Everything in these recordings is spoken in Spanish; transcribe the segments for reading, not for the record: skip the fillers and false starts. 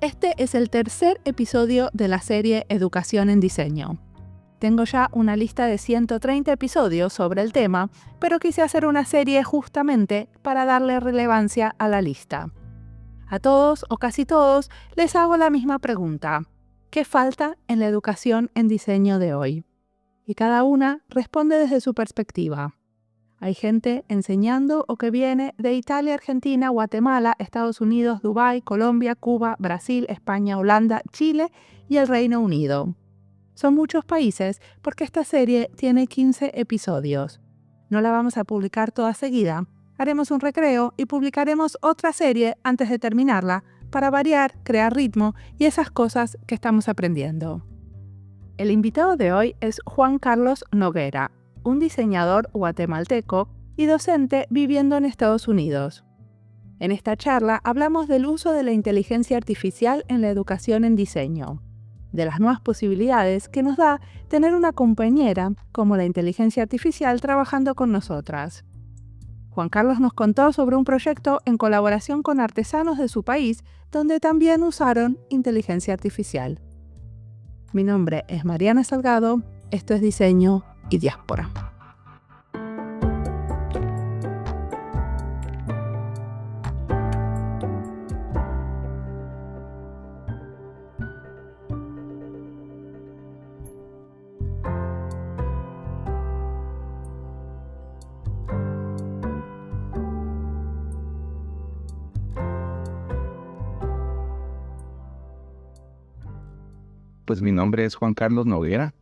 Este es el tercer episodio de la serie Educación en Diseño. Tengo ya una lista de 130 episodios sobre el tema, pero quise hacer una serie justamente para darle relevancia a la lista. A todos o casi todos les hago la misma pregunta: ¿qué falta en la educación en diseño de hoy? Y cada una responde desde su perspectiva. Hay gente enseñando o que viene de Italia, Argentina, Guatemala, Estados Unidos, Dubái, Colombia, Cuba, Brasil, España, Holanda, Chile y el Reino Unido. Son muchos países porque esta serie tiene 15 episodios. No la vamos a publicar toda seguida. Haremos un recreo y publicaremos otra serie antes de terminarla para variar, crear ritmo y esas cosas que estamos aprendiendo. El invitado de hoy es Juan Carlos Noguera, un diseñador guatemalteco y docente viviendo en Estados Unidos. En esta charla hablamos del uso de la inteligencia artificial en la educación en diseño, de las nuevas posibilidades que nos da tener una compañera como la inteligencia artificial trabajando con nosotras. Juan Carlos nos contó sobre un proyecto en colaboración con artesanos de su país donde también usaron inteligencia artificial. Mi nombre es Mariana Salgado, esto es Diseño y Diáspora. Pues mi nombre es Juan Carlos Noguera.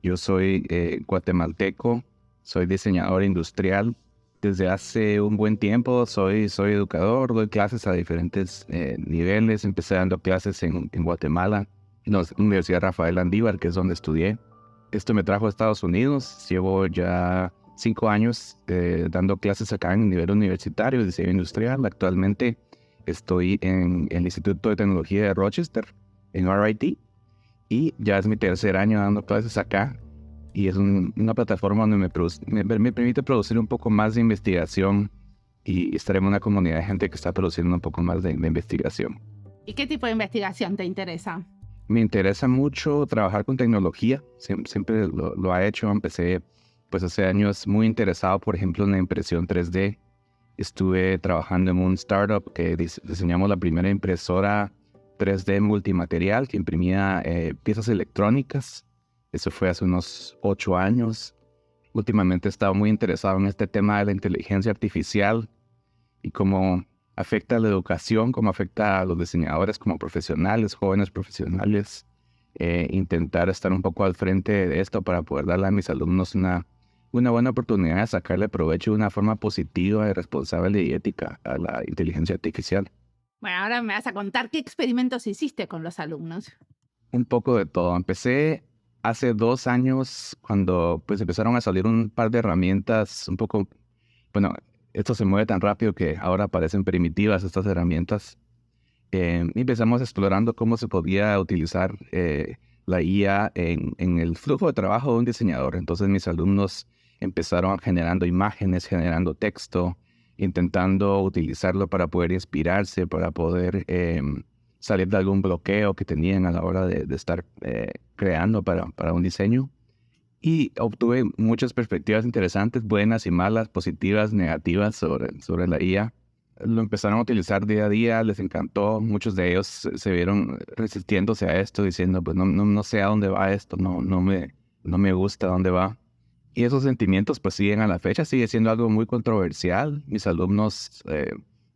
Yo soy guatemalteco, soy diseñador industrial. Desde hace un buen tiempo soy educador, doy clases a diferentes niveles. Empecé dando clases en Guatemala, en la Universidad Rafael Landívar, que es donde estudié. Esto me trajo a Estados Unidos. Llevo ya 5 años dando clases acá en nivel universitario de diseño industrial. Actualmente estoy en el Instituto de Tecnología de Rochester, en RIT. Y ya es mi tercer año dando clases acá y es una plataforma donde me permite producir un poco más de investigación y estar en una comunidad de gente que está produciendo un poco más de investigación. ¿Y qué tipo de investigación te interesa? Me interesa mucho trabajar con tecnología, siempre lo ha hecho. Empecé pues hace años muy interesado, por ejemplo, en la impresión 3D. Estuve trabajando en un startup que diseñamos la primera impresora 3D multimaterial que imprimía piezas electrónicas. Eso fue hace unos 8 años. Últimamente he estado muy interesado en este tema de la inteligencia artificial y cómo afecta a la educación, cómo afecta a los diseñadores como profesionales, jóvenes profesionales. Intentar estar un poco al frente de esto para poder darle a mis alumnos una buena oportunidad de sacarle provecho de una forma positiva y responsable y ética a la inteligencia artificial. Bueno, ahora me vas a contar qué experimentos hiciste con los alumnos. Un poco de todo. Empecé hace 2 años cuando pues empezaron a salir un par de herramientas un poco... Bueno, esto se mueve tan rápido que ahora parecen primitivas estas herramientas. Empezamos explorando cómo se podía utilizar la IA en el flujo de trabajo de un diseñador. Entonces mis alumnos empezaron generando imágenes, generando texto, intentando utilizarlo para poder inspirarse, para poder salir de algún bloqueo que tenían a la hora de estar creando para un diseño. Y obtuve muchas perspectivas interesantes, buenas y malas, positivas, negativas sobre la IA. Lo empezaron a utilizar día a día, les encantó. Muchos de ellos se vieron resistiéndose a esto, diciendo, pues no sé a dónde va esto, no me gusta a dónde va. Y esos sentimientos pues siguen a la fecha, sigue siendo algo muy controversial. Mis alumnos,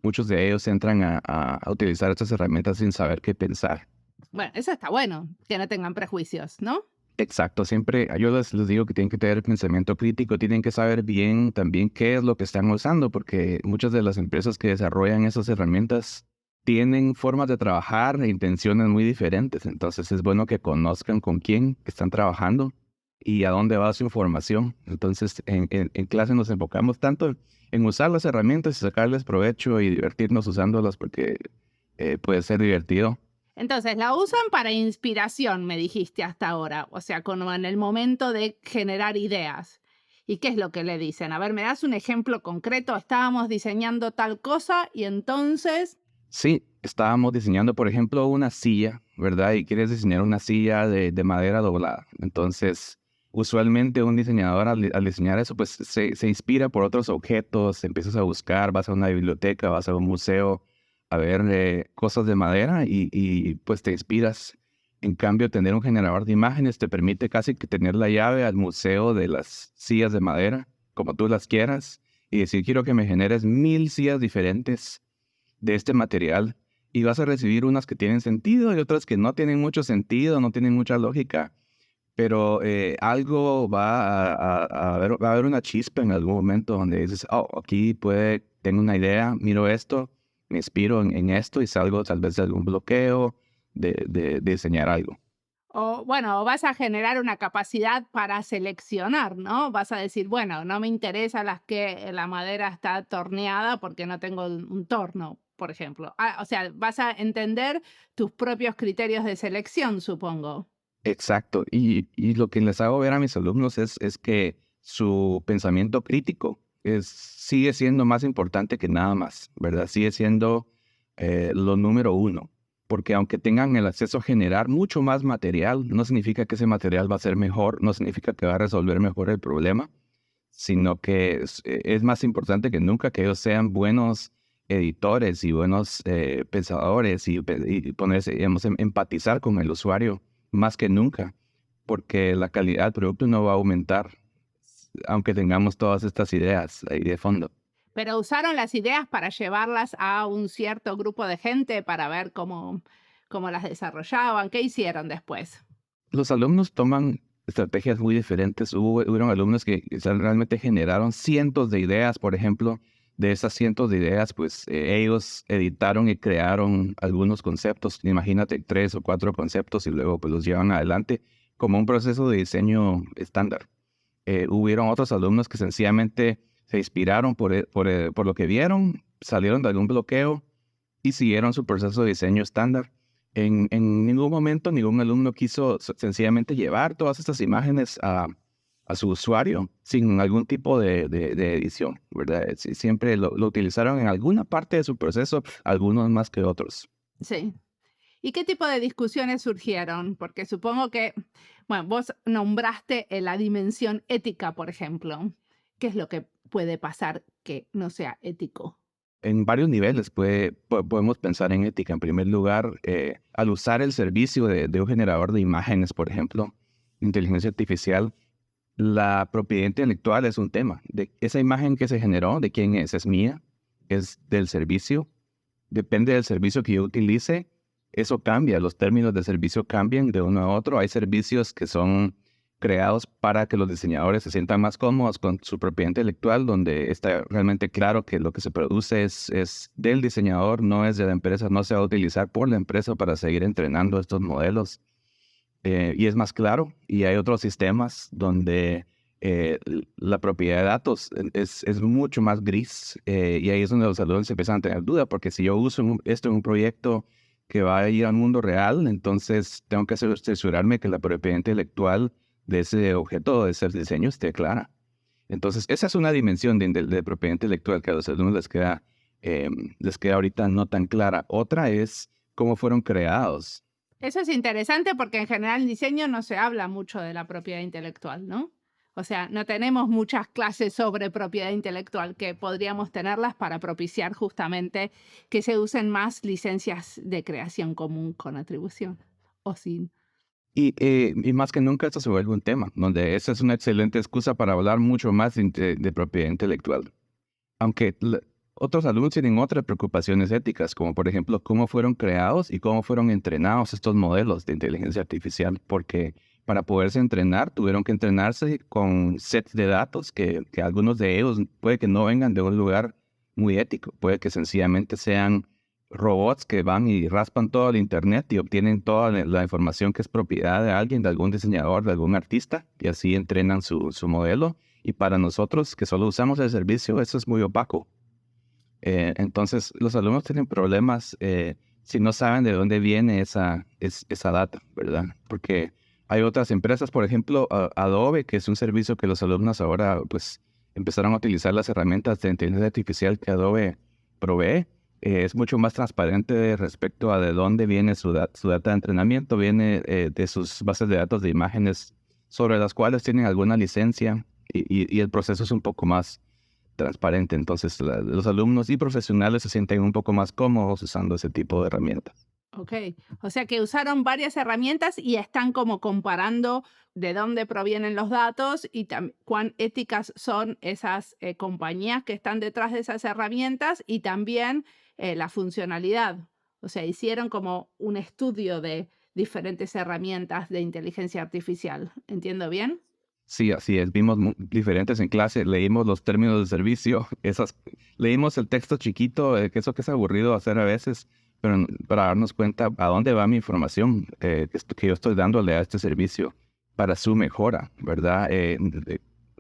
muchos de ellos entran a utilizar estas herramientas sin saber qué pensar. Bueno, eso está bueno, que no tengan prejuicios, ¿no? Exacto, siempre yo les digo que tienen que tener pensamiento crítico, tienen que saber bien también qué es lo que están usando, porque muchas de las empresas que desarrollan esas herramientas tienen formas de trabajar e intenciones muy diferentes. Entonces es bueno que conozcan con quién están trabajando y a dónde va su información. Entonces en clase nos enfocamos tanto en usar las herramientas y sacarles provecho y divertirnos usándolas porque puede ser divertido. Entonces, la usan para inspiración, me dijiste hasta ahora. O sea, como en el momento de generar ideas. ¿Y qué es lo que le dicen? A ver, ¿me das un ejemplo concreto? Estábamos diseñando tal cosa y entonces... Sí, estábamos diseñando, por ejemplo, una silla, ¿verdad? Y quieres diseñar una silla de madera doblada. Entonces, usualmente un diseñador al diseñar eso, pues se inspira por otros objetos, empiezas a buscar, vas a una biblioteca, vas a un museo a ver cosas de madera y pues te inspiras. En cambio, tener un generador de imágenes te permite casi que tener la llave al museo de las sillas de madera, como tú las quieras, y decir, quiero que me generes 1000 sillas diferentes de este material y vas a recibir unas que tienen sentido y otras que no tienen mucho sentido, no tienen mucha lógica, pero algo va a haber una chispa en algún momento donde dices, oh, aquí tengo una idea, miro esto, me inspiro en esto y salgo tal vez de algún bloqueo de diseñar algo. O bueno, vas a generar una capacidad para seleccionar, ¿no? Vas a decir, bueno, no me interesa las que la madera está torneada porque no tengo un torno, por ejemplo. O sea, vas a entender tus propios criterios de selección, supongo. Exacto. Y lo que les hago ver a mis alumnos es que su pensamiento crítico sigue siendo más importante que nada más, ¿verdad? Sigue siendo lo número uno. Porque aunque tengan el acceso a generar mucho más material, no significa que ese material va a ser mejor, no significa que va a resolver mejor el problema, sino que es más importante que nunca que ellos sean buenos editores y buenos pensadores y ponerse, digamos, empatizar con el usuario más que nunca, porque la calidad del producto no va a aumentar, aunque tengamos todas estas ideas ahí de fondo. Pero usaron las ideas para llevarlas a un cierto grupo de gente para ver cómo las desarrollaban. ¿Qué hicieron después? Los alumnos toman estrategias muy diferentes. Hubieron alumnos que realmente generaron cientos de ideas, por ejemplo. De esas cientos de ideas, pues ellos editaron y crearon algunos conceptos. Imagínate 3 o 4 conceptos y luego pues los llevan adelante como un proceso de diseño estándar. Hubieron otros alumnos que sencillamente se inspiraron por lo que vieron, salieron de algún bloqueo y siguieron su proceso de diseño estándar. En ningún momento ningún alumno quiso sencillamente llevar todas estas imágenes a su usuario sin algún tipo de edición, ¿verdad? Siempre lo utilizaron en alguna parte de su proceso, algunos más que otros. Sí. ¿Y qué tipo de discusiones surgieron? Porque supongo que, bueno, vos nombraste la dimensión ética, por ejemplo. ¿Qué es lo que puede pasar que no sea ético? En varios niveles podemos pensar en ética. En primer lugar, al usar el servicio de un generador de imágenes, por ejemplo, inteligencia artificial, la propiedad intelectual es un tema. De esa imagen que se generó, ¿de quién es? ¿Es mía? ¿Es del servicio? Depende del servicio que yo utilice. Eso cambia, los términos de servicio cambian de uno a otro. Hay servicios que son creados para que los diseñadores se sientan más cómodos con su propiedad intelectual, donde está realmente claro que lo que se produce es del diseñador, no es de la empresa, no se va a utilizar por la empresa para seguir entrenando estos modelos. Y es más claro, y hay otros sistemas donde la propiedad de datos es mucho más gris, y ahí es donde los alumnos empiezan a tener duda, porque si yo uso esto en un proyecto que va a ir al mundo real, entonces tengo que asegurarme que la propiedad intelectual de ese objeto, de ese diseño, esté clara. Entonces, esa es una dimensión de propiedad intelectual que a los alumnos les queda ahorita no tan clara. Otra es cómo fueron creados. Eso es interesante porque en general en diseño no se habla mucho de la propiedad intelectual, ¿no? O sea, no tenemos muchas clases sobre propiedad intelectual que podríamos tenerlas para propiciar justamente que se usen más licencias de creación común con atribución o sin. Y más que nunca esto se vuelve un tema, donde esa es una excelente excusa para hablar mucho más de propiedad intelectual. Aunque otros alumnos tienen otras preocupaciones éticas, como por ejemplo cómo fueron creados y cómo fueron entrenados estos modelos de inteligencia artificial, porque para poderse entrenar tuvieron que entrenarse con sets de datos que algunos de ellos puede que no vengan de un lugar muy ético, puede que sencillamente sean robots que van y raspan todo el internet y obtienen toda la información que es propiedad de alguien, de algún diseñador, de algún artista, y así entrenan su modelo. Y para nosotros que solo usamos el servicio, eso es muy opaco. Entonces, los alumnos tienen problemas si no saben de dónde viene esa data, ¿verdad? Porque hay otras empresas, por ejemplo, Adobe, que es un servicio que los alumnos ahora pues empezaron a utilizar las herramientas de inteligencia artificial que Adobe provee. es mucho más transparente respecto a de dónde viene su data de entrenamiento. Viene de sus bases de datos de imágenes sobre las cuales tienen alguna licencia y el proceso es un poco más transparente. Entonces, los alumnos y profesionales se sienten un poco más cómodos usando ese tipo de herramientas. Ok, o sea que usaron varias herramientas y están como comparando de dónde provienen los datos y cuán éticas son esas compañías que están detrás de esas herramientas y también la funcionalidad. O sea, hicieron como un estudio de diferentes herramientas de inteligencia artificial. ¿Entiendo bien? Sí, así es. Vimos diferentes en clase, leímos los términos de servicio, leímos el texto chiquito, que eso que es aburrido hacer a veces, pero para darnos cuenta a dónde va mi información que yo estoy dándole a este servicio para su mejora, ¿verdad?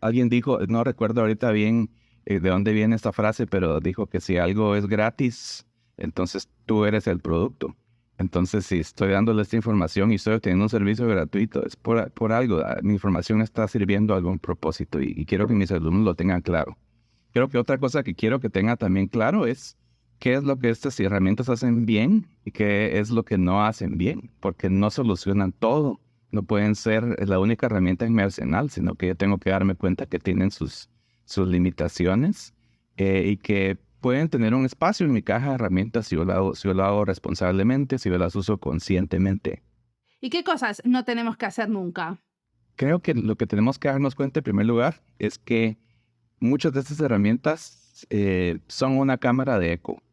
Alguien dijo, no recuerdo ahorita bien de dónde viene esta frase, pero dijo que si algo es gratis, entonces tú eres el producto. Entonces, si estoy dándole esta información y estoy obteniendo un servicio gratuito, es por algo. Mi información está sirviendo a algún propósito y quiero que mis alumnos lo tengan claro. Creo que otra cosa que quiero que tenga también claro es qué es lo que estas herramientas hacen bien y qué es lo que no hacen bien, porque no solucionan todo. No pueden ser la única herramienta en mi arsenal, sino que yo tengo que darme cuenta que tienen sus limitaciones y que pueden tener un espacio en mi caja de herramientas si yo lo hago responsablemente, si yo las uso conscientemente. ¿Y qué cosas no tenemos que hacer nunca? Creo que lo que tenemos que darnos cuenta en primer lugar es que muchas de estas herramientas son una cámara de eco.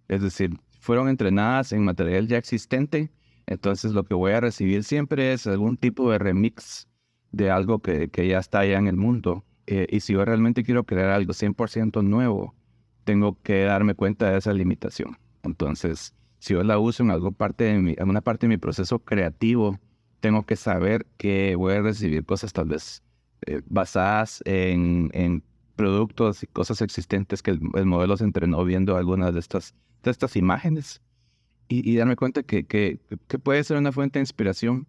Es decir, fueron entrenadas en material ya existente, entonces lo que voy a recibir siempre es algún tipo de remix de algo que ya está allá en el mundo. Y si yo realmente quiero crear algo 100% nuevo, tengo que darme cuenta de esa limitación. Entonces, si yo la uso en alguna parte de mi proceso creativo, tengo que saber que voy a recibir cosas tal vez basadas en productos y cosas existentes que el modelo se entrenó viendo algunas de estas imágenes y darme cuenta que puede ser una fuente de inspiración,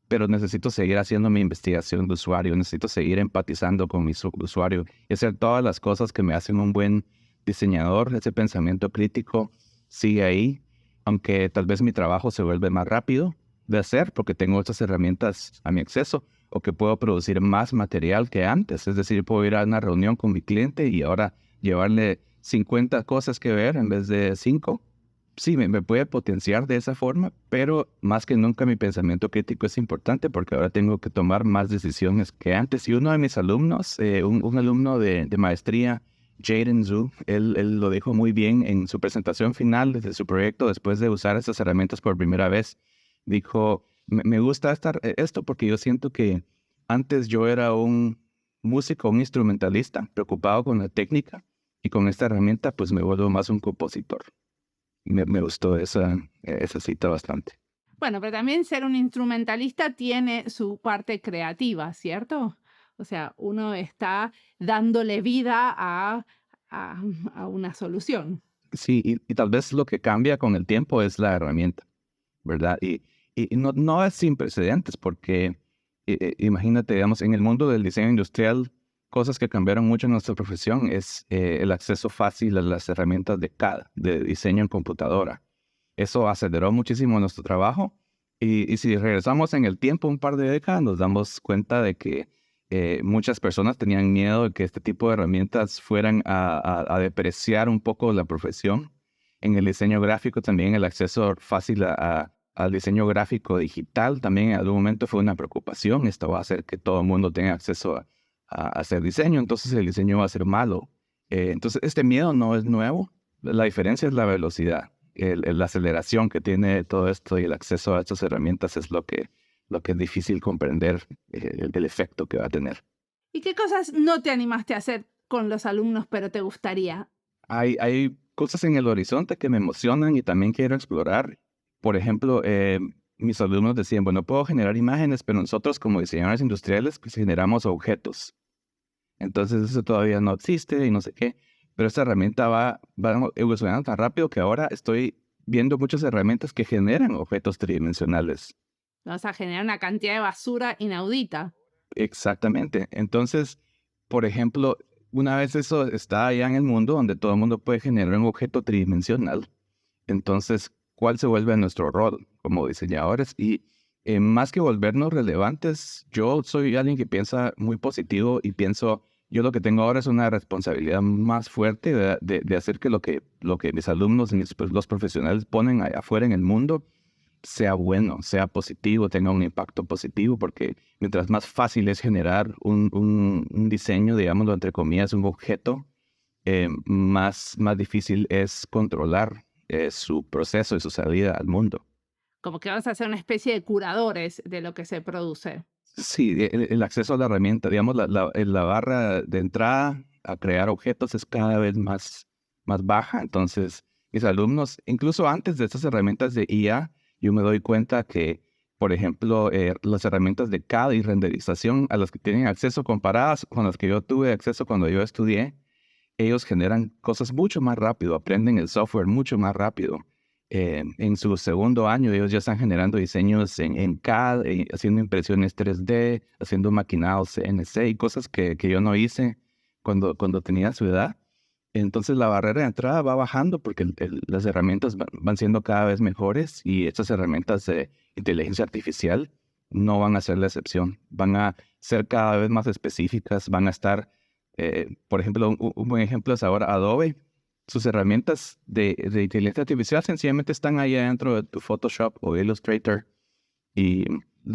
pero necesito seguir haciendo mi investigación de usuario, necesito seguir empatizando con mi usuario y hacer todas las cosas que me hacen un buen diseñador. Ese pensamiento crítico sigue ahí, aunque tal vez mi trabajo se vuelve más rápido de hacer porque tengo estas herramientas a mi acceso o que puedo producir más material que antes. Es decir, puedo ir a una reunión con mi cliente y ahora llevarle 50 cosas que ver en vez de 5. Sí, me puede potenciar de esa forma, pero más que nunca mi pensamiento crítico es importante porque ahora tengo que tomar más decisiones que antes. Y uno de mis alumnos, un alumno de maestría, Jaden Zhu, él lo dijo muy bien en su presentación final de su proyecto después de usar estas herramientas por primera vez. Dijo, me gusta esto porque yo siento que antes yo era un músico, un instrumentalista preocupado con la técnica y con esta herramienta pues me vuelvo más un compositor. Me gustó esa cita bastante. Bueno, pero también ser un instrumentalista tiene su parte creativa, ¿cierto? O sea, uno está dándole vida a una solución. Sí, y tal vez lo que cambia con el tiempo es la herramienta, ¿verdad? Y no es sin precedentes porque imagínate, digamos, en el mundo del diseño industrial, cosas que cambiaron mucho en nuestra profesión es el acceso fácil a las herramientas de CAD, de diseño en computadora. Eso aceleró muchísimo nuestro trabajo y si regresamos en el tiempo un par de décadas, nos damos cuenta de que muchas personas tenían miedo de que este tipo de herramientas fueran a depreciar un poco la profesión. En el diseño gráfico también el acceso fácil al diseño gráfico digital también en algún momento fue una preocupación. Esto va a hacer que todo el mundo tenga acceso a hacer diseño, entonces el diseño va a ser malo. Entonces este miedo no es nuevo, la diferencia es la velocidad, la aceleración que tiene todo esto y el acceso a estas herramientas es lo que es difícil comprender el efecto que va a tener. ¿Y qué cosas no te animaste a hacer con los alumnos, pero te gustaría? Hay cosas en el horizonte que me emocionan y también quiero explorar. Por ejemplo, mis alumnos decían, bueno, puedo generar imágenes, pero nosotros como diseñadores industriales pues, generamos objetos. Entonces eso todavía no existe y no sé qué. Pero esta herramienta va evolucionando tan rápido que ahora estoy viendo muchas herramientas que generan objetos tridimensionales. Vas a generar una cantidad de basura inaudita. Exactamente. Entonces, por ejemplo, una vez eso está allá en el mundo donde todo el mundo puede generar un objeto tridimensional, Entonces, ¿cuál se vuelve nuestro rol como diseñadores? Y más que volvernos relevantes, yo soy alguien que piensa muy positivo y pienso, yo lo que tengo ahora es una responsabilidad más fuerte de hacer que lo que mis alumnos, los profesionales ponen allá afuera en el mundo, sea bueno, sea positivo, tenga un impacto positivo, porque mientras más fácil es generar un diseño, digámoslo entre comillas, un objeto, más difícil es controlar su proceso y su salida al mundo. Como que vamos a ser una especie de curadores de lo que se produce. Sí, el acceso a la herramienta, digamos, la barra de entrada a crear objetos es cada vez más baja. Entonces, mis alumnos, incluso antes de estas herramientas de IA, yo me doy cuenta que, por ejemplo, las herramientas de CAD y renderización a las que tienen acceso comparadas con las que yo tuve acceso cuando yo estudié, ellos generan cosas mucho más rápido, aprenden el software mucho más rápido. En su segundo año, ellos ya están generando diseños en CAD, haciendo impresiones 3D, haciendo maquinados CNC y cosas que yo no hice cuando tenía su edad. Entonces, la barrera de entrada va bajando porque las herramientas van siendo cada vez mejores y estas herramientas de inteligencia artificial no van a ser la excepción. Van a ser cada vez más específicas, van a estar por ejemplo, un buen ejemplo es ahora Adobe. Sus herramientas de inteligencia artificial sencillamente están ahí adentro de tu Photoshop o Illustrator. Y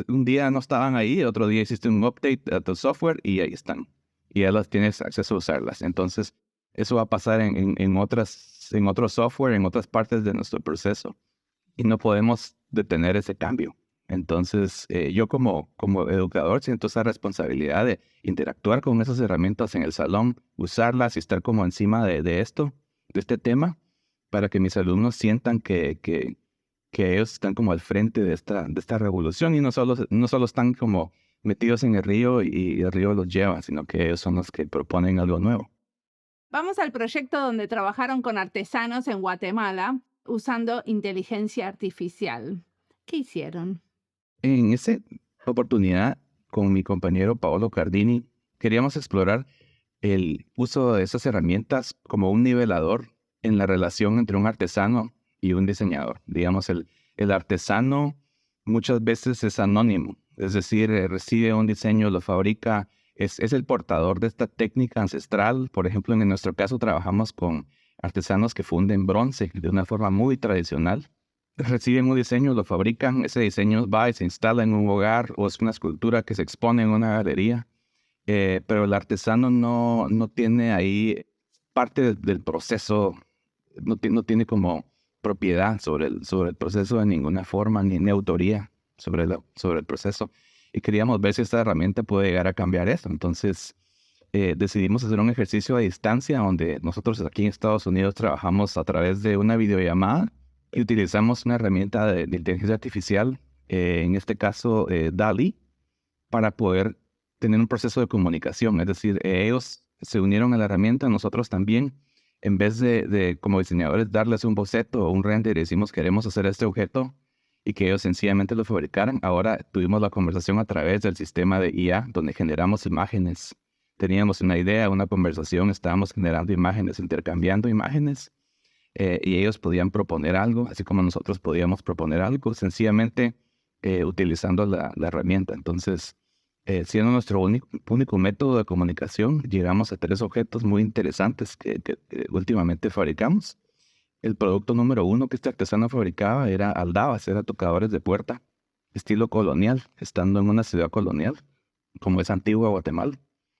un día no estaban ahí, otro día hiciste un update a tu software y ahí están. Y ya las tienes acceso a usarlas. Entonces, eso va a pasar en otros software, en otras partes de nuestro proceso. Y no podemos detener ese cambio. Entonces, yo como educador siento esa responsabilidad de interactuar con esas herramientas en el salón, usarlas y estar como encima de este tema, para que mis alumnos sientan que ellos están como al frente de esta revolución y no solo están como metidos en el río y el río los lleva, sino que ellos son los que proponen algo nuevo. Vamos al proyecto donde trabajaron con artesanos en Guatemala usando inteligencia artificial. ¿Qué hicieron? En esa oportunidad, con mi compañero Paolo Cardini, queríamos explorar el uso de esas herramientas como un nivelador en la relación entre un artesano y un diseñador. Digamos, el artesano muchas veces es anónimo, es decir, recibe un diseño, lo fabrica, es el portador de esta técnica ancestral. Por ejemplo, en nuestro caso trabajamos con artesanos que funden bronce de una forma muy tradicional. Reciben un diseño, lo fabrican, ese diseño va y se instala en un hogar o es una escultura que se expone en una galería, pero el artesano no tiene ahí parte del proceso, no tiene como propiedad sobre el proceso de ninguna forma, ni autoría sobre el proceso. Y queríamos ver si esta herramienta puede llegar a cambiar eso. Entonces, decidimos hacer un ejercicio a distancia donde nosotros aquí en Estados Unidos trabajamos a través de una videollamada y utilizamos una herramienta de inteligencia artificial, en este caso DALL-E, para poder tener un proceso de comunicación. Es decir, ellos se unieron a la herramienta, nosotros también. En vez de como diseñadores darles un boceto o un render y decimos queremos hacer este objeto y que ellos sencillamente lo fabricaran, ahora tuvimos la conversación a través del sistema de IA donde generamos imágenes. Teníamos una idea, una conversación, estábamos generando imágenes, intercambiando imágenes. Y ellos podían proponer algo, así como nosotros podíamos proponer algo, sencillamente utilizando la herramienta. Entonces, siendo nuestro único método de comunicación, llegamos a 3 objetos muy interesantes que últimamente fabricamos. El producto número 1 que este artesano fabricaba era aldabas, era tocadores de puerta, estilo colonial, estando en una ciudad colonial, como es Antigua Guatemala.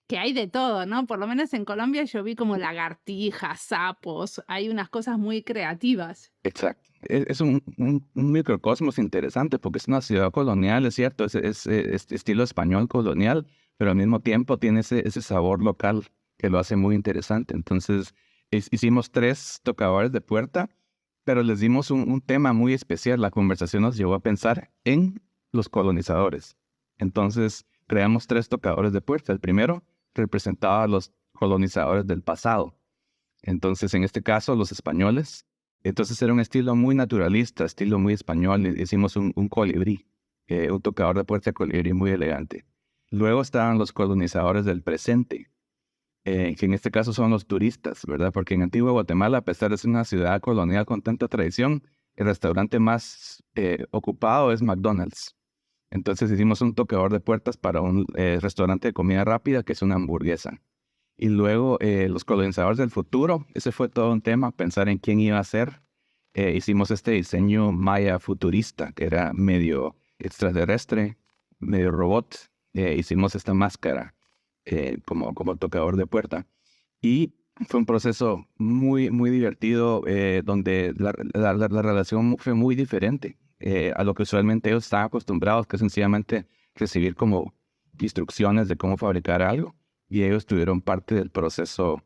Que hay de todo, ¿no? Por lo menos en Colombia yo vi como lagartijas, sapos, hay unas cosas muy creativas. Exacto. Es un microcosmos interesante porque es una ciudad colonial, es cierto, es estilo español colonial, pero al mismo tiempo tiene ese sabor local que lo hace muy interesante. Entonces, hicimos 3 tocadores de puerta, pero les dimos un tema muy especial. La conversación nos llevó a pensar en los colonizadores. Entonces, creamos 3 tocadores de puerta. El primero representaba a los colonizadores del pasado. Entonces, en este caso, los españoles. Entonces, era un estilo muy naturalista, estilo muy español. Hicimos un colibrí, un tocador de puerta colibrí muy elegante. Luego estaban los colonizadores del presente. que en este caso son los turistas, ¿verdad? Porque en Antigua Guatemala, a pesar de ser una ciudad colonial con tanta tradición, el restaurante más ocupado es McDonald's. Entonces hicimos un tocador de puertas para un restaurante de comida rápida que es una hamburguesa. Y luego los colonizadores del futuro, ese fue todo un tema, pensar en quién iba a ser. Hicimos este diseño maya futurista, que era medio extraterrestre, medio robot. Hicimos esta máscara como tocador de puerta. Y fue un proceso muy, muy divertido, donde la relación fue muy diferente a lo que usualmente ellos están acostumbrados, que es sencillamente recibir como instrucciones de cómo fabricar algo. Y ellos tuvieron parte del proceso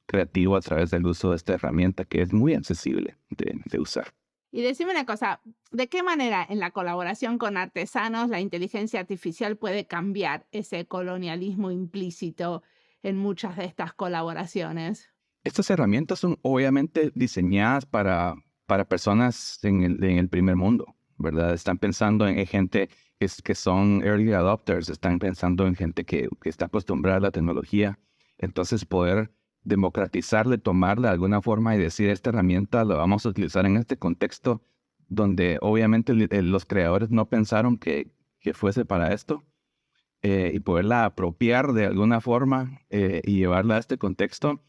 creativo a través del uso de esta herramienta que es muy accesible de usar. Y decime una cosa, ¿de qué manera en la colaboración con artesanos la inteligencia artificial puede cambiar ese colonialismo implícito en muchas de estas colaboraciones? Estas herramientas son obviamente diseñadas para personas en el primer mundo, ¿verdad? Están pensando en gente que son early adopters, están pensando en gente que está acostumbrada a la tecnología. Entonces poder democratizarle, tomarla de alguna forma y decir, esta herramienta la vamos a utilizar en este contexto donde obviamente los creadores no pensaron que fuese para esto, y poderla apropiar de alguna forma y llevarla a este contexto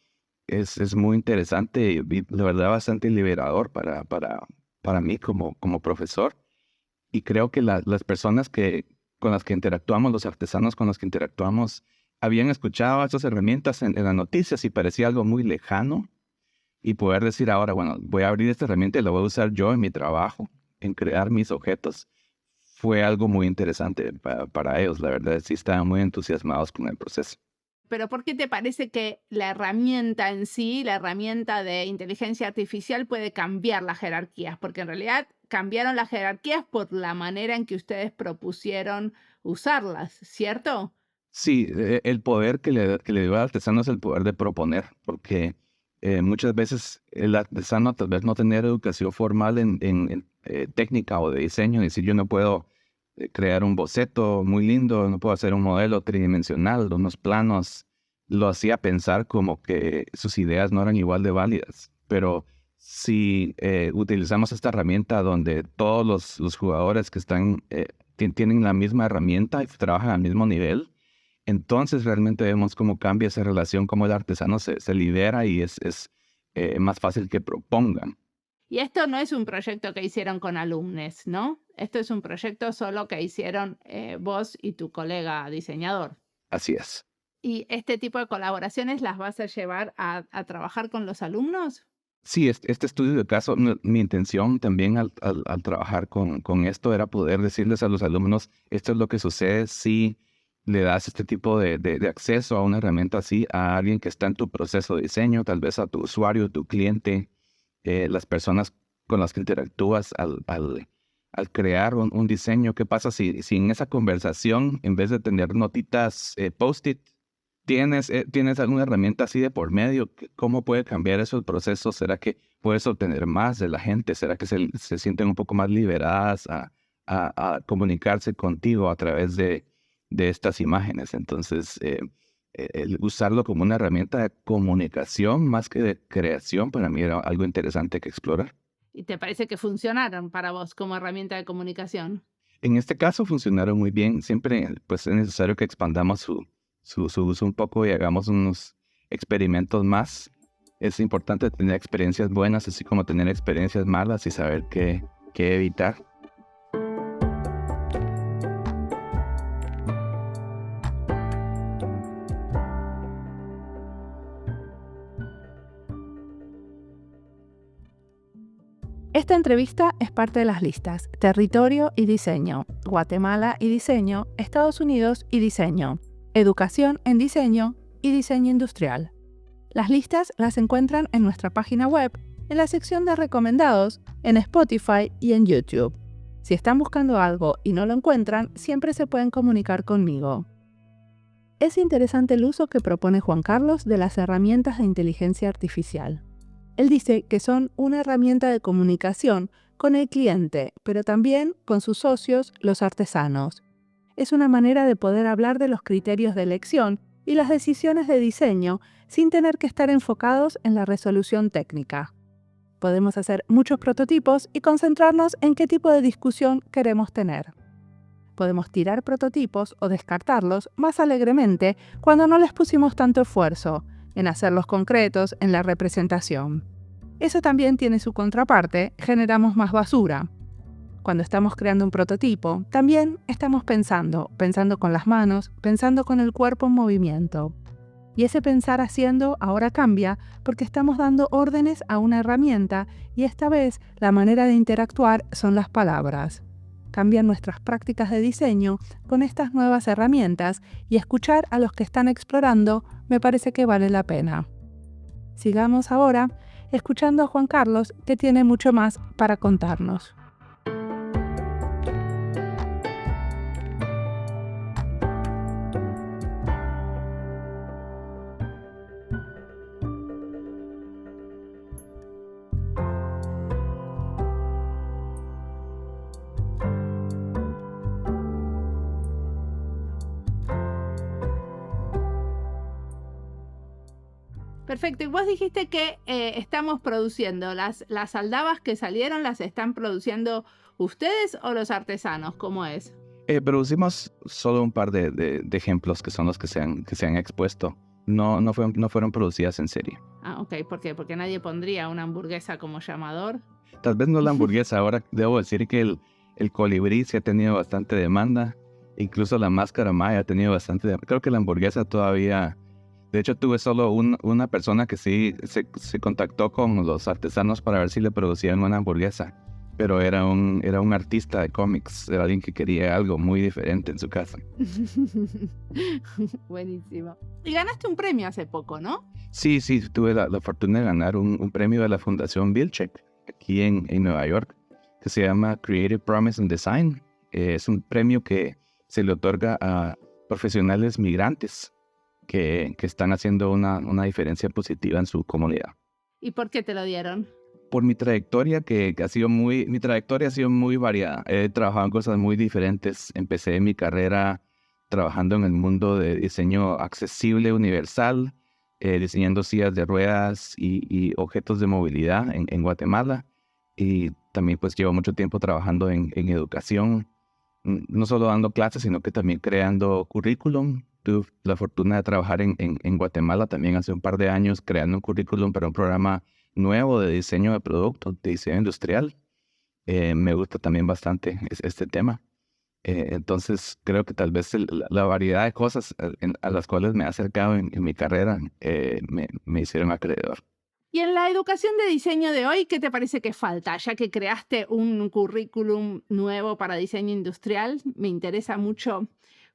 es muy interesante y la verdad bastante liberador para mí como profesor. Y creo que las personas con las que interactuamos, los artesanos con los que interactuamos, habían escuchado estas herramientas en las noticias y parecía algo muy lejano. Y poder decir ahora, bueno, voy a abrir esta herramienta y la voy a usar yo en mi trabajo, en crear mis objetos, fue algo muy interesante para ellos. La verdad, sí estaban muy entusiasmados con el proceso. Pero ¿por qué te parece que la herramienta en sí, la herramienta de inteligencia artificial puede cambiar las jerarquías? Porque en realidad cambiaron las jerarquías por la manera en que ustedes propusieron usarlas, ¿cierto? Sí, el poder que le dio al artesano es el poder de proponer, porque muchas veces el artesano tal vez no tener educación formal en técnica o de diseño, es decir, yo no puedo crear un boceto muy lindo, no puedo hacer un modelo tridimensional, unos planos, lo hacía pensar como que sus ideas no eran igual de válidas. Pero si utilizamos esta herramienta donde todos los jugadores que están tienen la misma herramienta y trabajan al mismo nivel, entonces realmente vemos cómo cambia esa relación, cómo el artesano se libera y es más fácil que propongan. Y esto no es un proyecto que hicieron con alumnos, ¿no? Esto es un proyecto solo que hicieron vos y tu colega diseñador. Así es. ¿Y este tipo de colaboraciones las vas a llevar a trabajar con los alumnos? Sí, este estudio de caso, mi intención también al trabajar con esto era poder decirles a los alumnos, esto es lo que sucede si le das este tipo de acceso a una herramienta así a alguien que está en tu proceso de diseño, tal vez a tu usuario, tu cliente, las personas con las que interactúas al crear un diseño. ¿Qué pasa si en esa conversación, en vez de tener notitas post-it, tienes alguna herramienta así de por medio? ¿Cómo puede cambiar eso el proceso? ¿Será que puedes obtener más de la gente? ¿Será que se sienten un poco más liberadas a comunicarse contigo a través de estas imágenes? Entonces, el usarlo como una herramienta de comunicación más que de creación, para mí era algo interesante que explorar. ¿Y te parece que funcionaron para vos como herramienta de comunicación? En este caso funcionaron muy bien. Siempre pues, es necesario que expandamos su uso un poco y hagamos unos experimentos más. Es importante tener experiencias buenas, así como tener experiencias malas y saber qué evitar. Esta entrevista es parte de las listas Territorio y Diseño, Guatemala y Diseño, Estados Unidos y Diseño, Educación en Diseño y Diseño Industrial. Las listas las encuentran en nuestra página web, en la sección de recomendados, en Spotify y en YouTube. Si están buscando algo y no lo encuentran, siempre se pueden comunicar conmigo. Es interesante el uso que propone Juan Carlos de las herramientas de inteligencia artificial. Él dice que son una herramienta de comunicación con el cliente, pero también con sus socios, los artesanos. Es una manera de poder hablar de los criterios de elección y las decisiones de diseño sin tener que estar enfocados en la resolución técnica. Podemos hacer muchos prototipos y concentrarnos en qué tipo de discusión queremos tener. Podemos tirar prototipos o descartarlos más alegremente cuando no les pusimos tanto esfuerzo en hacerlos concretos en la representación. Eso también tiene su contraparte, generamos más basura. Cuando estamos creando un prototipo, también estamos pensando con las manos, pensando con el cuerpo en movimiento. Y ese pensar haciendo ahora cambia porque estamos dando órdenes a una herramienta y esta vez la manera de interactuar son las palabras. Cambian nuestras prácticas de diseño con estas nuevas herramientas y escuchar a los que están explorando me parece que vale la pena. Sigamos ahora escuchando a Juan Carlos, que tiene mucho más para contarnos. Perfecto. Y vos dijiste que estamos produciendo las aldabas que salieron, ¿las están produciendo ustedes o los artesanos? ¿Cómo es? Producimos solo un par de ejemplos que son los que se han expuesto. No fueron producidas en serie. Ah, ok. ¿Por qué? Porque nadie pondría una hamburguesa como llamador. Tal vez no la hamburguesa. Ahora debo decir que el colibrí sí ha tenido bastante demanda. Incluso la máscara maya ha tenido bastante demanda. Creo que la hamburguesa todavía... De hecho, tuve solo una persona que sí se contactó con los artesanos para ver si le producían una hamburguesa. Pero era un artista de cómics, era alguien que quería algo muy diferente en su casa. Buenísimo. Y ganaste un premio hace poco, ¿no? Sí, tuve la fortuna de ganar un premio de la Fundación Vilcek, aquí en Nueva York, que se llama Creative Promise and Design. Es un premio que se le otorga a profesionales migrantes que están haciendo una diferencia positiva en su comunidad. ¿Y por qué te lo dieron? Por mi trayectoria, mi trayectoria ha sido muy variada. He trabajado en cosas muy diferentes. Empecé mi carrera trabajando en el mundo de diseño accesible, universal, diseñando sillas de ruedas y objetos de movilidad en Guatemala. Y también pues llevo mucho tiempo trabajando en educación, no solo dando clases, sino que también creando currículum. Tuve la fortuna de trabajar en Guatemala también hace un par de años creando un currículum para un programa nuevo de diseño de productos, de diseño industrial. Me gusta también bastante este tema. Entonces creo que tal vez la variedad de cosas a las cuales me he acercado en mi carrera me hicieron acreedor. Y en la educación de diseño de hoy, ¿qué te parece que falta? Ya que creaste un currículum nuevo para diseño industrial, me interesa mucho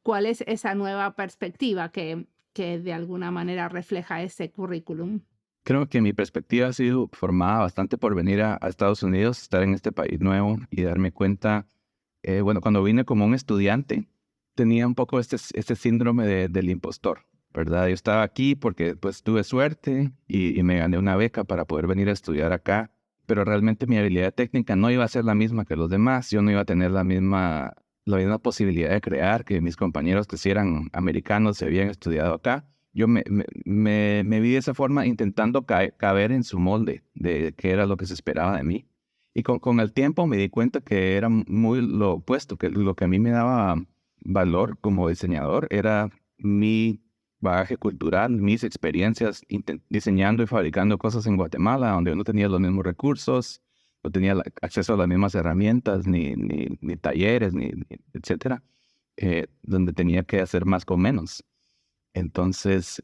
cuál es esa nueva perspectiva que de alguna manera refleja ese currículum. Creo que mi perspectiva ha sido formada bastante por venir a Estados Unidos, estar en este país nuevo y darme cuenta, cuando vine como un estudiante, tenía un poco este síndrome del impostor, ¿verdad? Yo estaba aquí porque pues tuve suerte y me gané una beca para poder venir a estudiar acá, pero realmente mi habilidad técnica no iba a ser la misma que los demás, yo no iba a tener la misma posibilidad de crear que mis compañeros que sí eran americanos se habían estudiado acá. Yo me vi de esa forma intentando caber en su molde de qué era lo que se esperaba de mí. Y con el tiempo me di cuenta que era muy lo opuesto, que lo que a mí me daba valor como diseñador era mi bagaje cultural, mis experiencias diseñando y fabricando cosas en Guatemala, donde yo no tenía los mismos recursos, no tenía acceso a las mismas herramientas, ni talleres, etcétera, donde tenía que hacer más con menos. Entonces,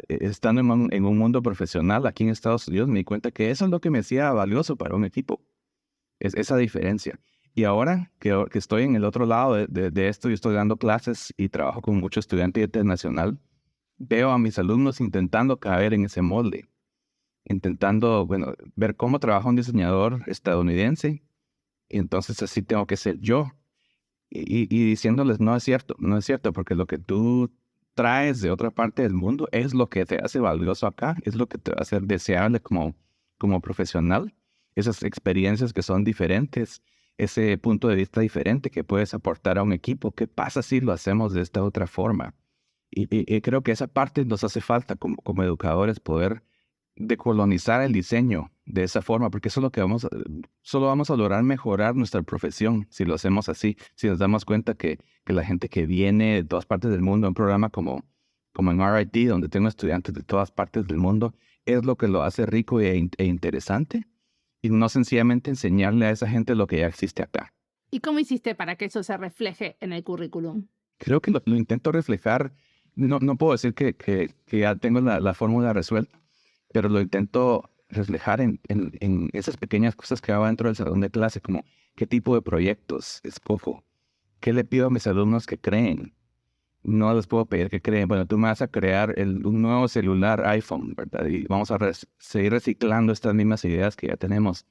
estando en un mundo profesional aquí en Estados Unidos, me di cuenta que eso es lo que me hacía valioso para un equipo, es esa diferencia. Y ahora que estoy en el otro lado de esto, yo estoy dando clases y trabajo con mucho estudiante internacional, veo a mis alumnos intentando caer en ese molde, intentando, ver cómo trabaja un diseñador estadounidense, y entonces así tengo que ser yo. Y diciéndoles, no es cierto, porque lo que tú traes de otra parte del mundo es lo que te hace valioso acá, es lo que te va a hacer deseable como profesional. Esas experiencias que son diferentes, ese punto de vista diferente que puedes aportar a un equipo. ¿Qué pasa si lo hacemos de esta otra forma? Y creo que esa parte nos hace falta como educadores, poder decolonizar el diseño de esa forma, porque eso es lo que solo vamos a lograr mejorar nuestra profesión si lo hacemos así, si nos damos cuenta que la gente que viene de todas partes del mundo a un programa como en RIT, donde tengo estudiantes de todas partes del mundo, es lo que lo hace rico e interesante, y no sencillamente enseñarle a esa gente lo que ya existe acá. ¿Y cómo hiciste para que eso se refleje en el currículum? Creo que lo intento reflejar. No puedo decir que ya tengo la fórmula resuelta, pero lo intento reflejar en esas pequeñas cosas que hago dentro del salón de clase, como qué tipo de proyectos escojo, qué le pido a mis alumnos que creen. No les puedo pedir que creen, bueno, tú me vas a crear un nuevo celular iPhone, ¿verdad? Y vamos a seguir reciclando estas mismas ideas que ya tenemos.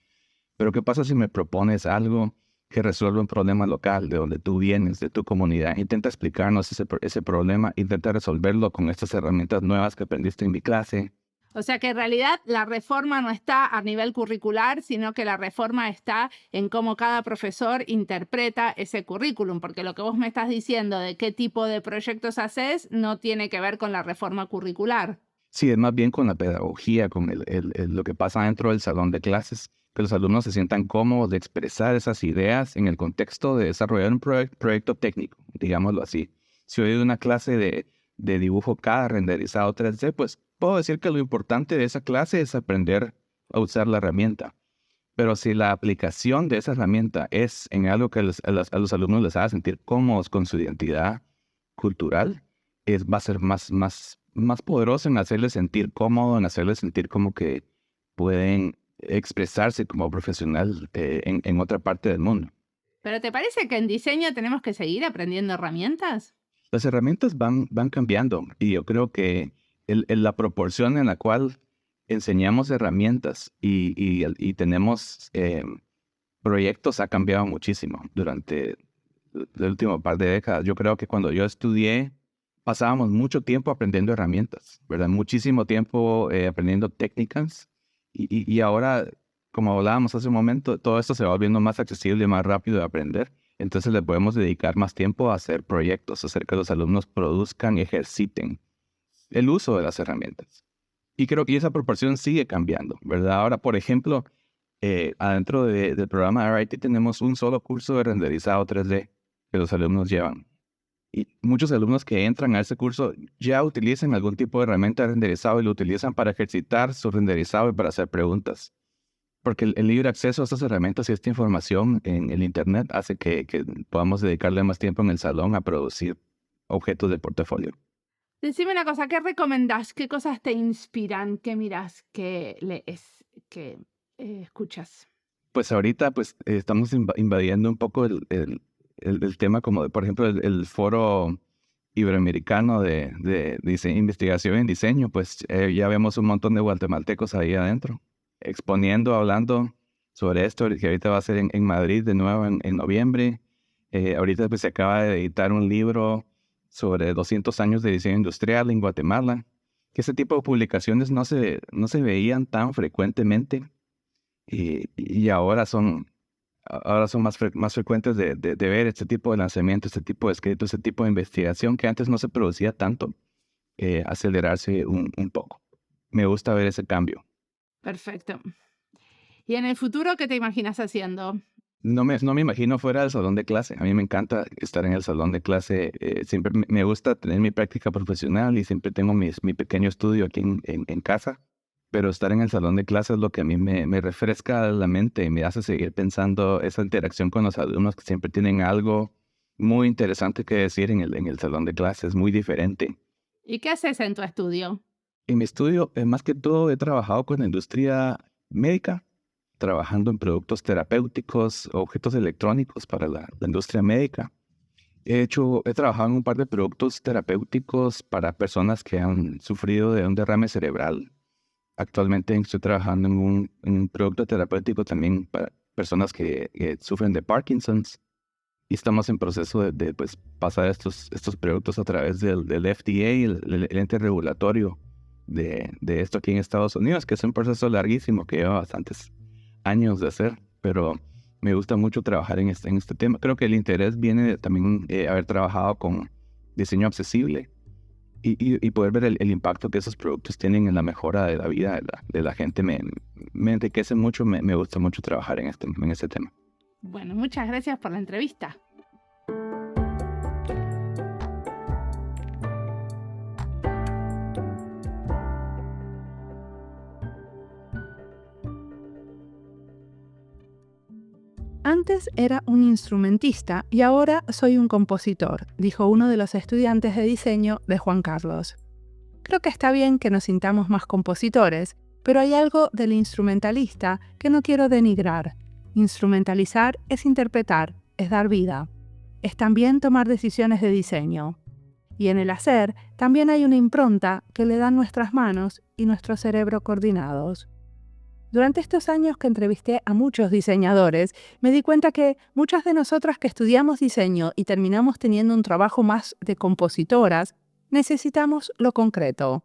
Pero ¿qué pasa si me propones algo que resuelva un problema local, de donde tú vienes, de tu comunidad? Intenta explicarnos ese problema, intenta resolverlo con estas herramientas nuevas que aprendiste en mi clase. O sea que en realidad la reforma no está a nivel curricular, sino que la reforma está en cómo cada profesor interpreta ese currículum, porque lo que vos me estás diciendo de qué tipo de proyectos haces no tiene que ver con la reforma curricular. Sí, es más bien con la pedagogía, con lo que pasa dentro del salón de clases, que los alumnos se sientan cómodos de expresar esas ideas en el contexto de desarrollar un proyecto técnico, digámoslo así. Si hoy doy una clase de dibujo CAD renderizado 3D, pues puedo decir que lo importante de esa clase es aprender a usar la herramienta. Pero si la aplicación de esa herramienta es en algo que a los alumnos les haga sentir cómodos con su identidad cultural, va a ser más poderoso en hacerles sentir cómodo, en hacerles sentir como que pueden expresarse como profesional en otra parte del mundo. ¿Pero te parece que en diseño tenemos que seguir aprendiendo herramientas? Las herramientas van cambiando, y yo creo que la proporción en la cual enseñamos herramientas y tenemos proyectos ha cambiado muchísimo durante el último par de décadas. Yo creo que cuando yo estudié, pasábamos mucho tiempo aprendiendo herramientas, ¿verdad? Muchísimo tiempo aprendiendo técnicas, y ahora, como hablábamos hace un momento, todo esto se va volviendo más accesible y más rápido de aprender. Entonces le podemos dedicar más tiempo a hacer proyectos, a hacer que los alumnos produzcan y ejerciten el uso de las herramientas. Y creo que esa proporción sigue cambiando, ¿verdad? Ahora, por ejemplo, adentro del programa de RIT tenemos un solo curso de renderizado 3D que los alumnos llevan. Y muchos alumnos que entran a ese curso ya utilizan algún tipo de herramienta de renderizado y lo utilizan para ejercitar su renderizado y para hacer preguntas. Porque el libre acceso a estas herramientas y esta información en el Internet hace que podamos dedicarle más tiempo en el salón a producir objetos de portafolio. Decime una cosa, ¿qué recomendás? ¿Qué cosas te inspiran? ¿Qué mirás? ¿Qué lees? ¿Qué escuchas? Pues ahorita estamos invadiendo un poco el tema, como por ejemplo el foro iberoamericano de investigación en diseño. Pues ya vemos un montón de guatemaltecos ahí adentro, exponiendo, hablando sobre esto, que ahorita va a ser en Madrid de nuevo en noviembre. Ahorita pues se acaba de editar un libro sobre 200 años de diseño industrial en Guatemala, que ese tipo de publicaciones no se veían tan frecuentemente, y ahora son más frecuentes de ver este tipo de lanzamiento, este tipo de escrito, este tipo de investigación que antes no se producía tanto, acelerarse un poco. Me gusta ver ese cambio. Perfecto. ¿Y en el futuro qué te imaginas haciendo? No me imagino fuera del salón de clase. A mí me encanta estar en el salón de clase. Siempre me gusta tener mi práctica profesional y siempre tengo mi pequeño estudio aquí en casa. Pero estar en el salón de clase es lo que a mí me refresca la mente y me hace seguir pensando esa interacción con los alumnos, que siempre tienen algo muy interesante que decir en el salón de clase. Es muy diferente. ¿Y qué haces en tu estudio? En mi estudio, más que todo, he trabajado con la industria médica, trabajando en productos terapéuticos, objetos electrónicos para la industria médica. He trabajado en un par de productos terapéuticos para personas que han sufrido de un derrame cerebral. Actualmente estoy trabajando en un producto terapéutico también para personas que sufren de Parkinson's. Y estamos en proceso de pasar estos productos a través del FDA, el ente regulatorio de esto aquí en Estados Unidos, que es un proceso larguísimo que lleva bastantes años de hacer, pero me gusta mucho trabajar en este tema. Creo que el interés viene de también haber trabajado con diseño accesible y poder ver el impacto que esos productos tienen en la mejora de la vida de la gente me enriquece mucho, me gusta mucho trabajar en este tema. Bueno, muchas gracias por la entrevista. Antes era un instrumentista y ahora soy un compositor, dijo uno de los estudiantes de diseño de Juan Carlos. Creo que está bien que nos sintamos más compositores, pero hay algo del instrumentalista que no quiero denigrar. Instrumentalizar es interpretar, es dar vida. Es también tomar decisiones de diseño. Y en el hacer también hay una impronta que le dan nuestras manos y nuestro cerebro coordinados. Durante estos años que entrevisté a muchos diseñadores, me di cuenta que muchas de nosotras que estudiamos diseño y terminamos teniendo un trabajo más de compositoras, necesitamos lo concreto.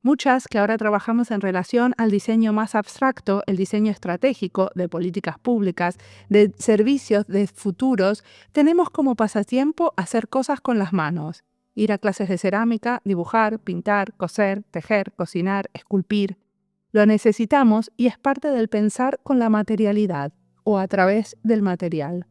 Muchas que ahora trabajamos en relación al diseño más abstracto, el diseño estratégico de políticas públicas, de servicios, de futuros, tenemos como pasatiempo hacer cosas con las manos. Ir a clases de cerámica, dibujar, pintar, coser, tejer, cocinar, esculpir. Lo necesitamos y es parte del pensar con la materialidad o a través del material.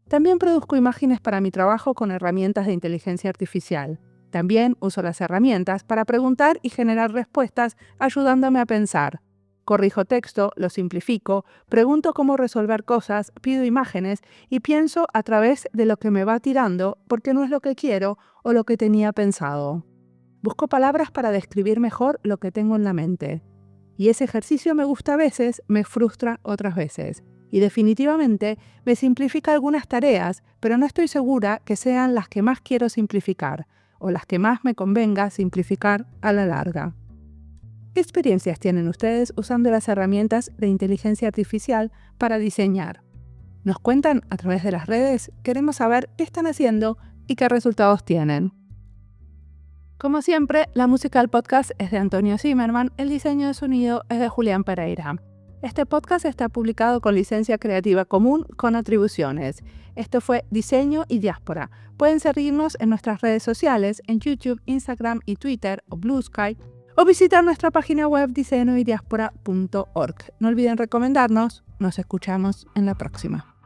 También produzco imágenes para mi trabajo con herramientas de inteligencia artificial. También uso las herramientas para preguntar y generar respuestas ayudándome a pensar. Corrijo texto, lo simplifico, pregunto cómo resolver cosas, pido imágenes y pienso a través de lo que me va tirando porque no es lo que quiero o lo que tenía pensado. Busco palabras para describir mejor lo que tengo en la mente. Y ese ejercicio me gusta a veces, me frustra otras veces. Y definitivamente me simplifica algunas tareas, pero no estoy segura que sean las que más quiero simplificar o las que más me convenga simplificar a la larga. ¿Qué experiencias tienen ustedes usando las herramientas de inteligencia artificial para diseñar? ¿Nos cuentan a través de las redes? Queremos saber qué están haciendo y qué resultados tienen. Como siempre, la música del podcast es de Antonio Zimmerman, el diseño de sonido es de Julián Pereira. Este podcast está publicado con licencia creativa común con atribuciones. Esto fue Diseño y Diáspora. Pueden seguirnos en nuestras redes sociales, en YouTube, Instagram y Twitter o Blue Sky, o visitar nuestra página web diseñoydiaspora.org. No olviden recomendarnos. Nos escuchamos en la próxima.